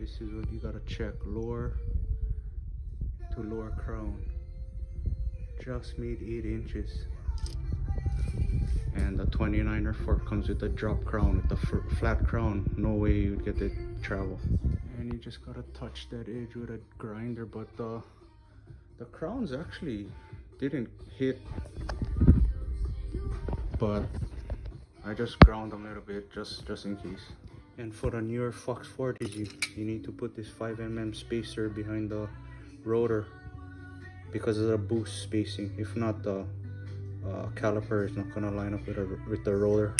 This is what you gotta check. Lower to lower crown. Just made 8 inches. And the 29er fork comes with a drop crown. With the flat crown, no way you'd get it travel. And you just gotta touch that edge with a grinder, but the crowns actually didn't hit, but I just ground them a little bit just in case. And for the newer Fox 40s, you need to put this 5mm spacer behind the rotor because of the boost spacing. If not, the caliper is not gonna line up with the rotor.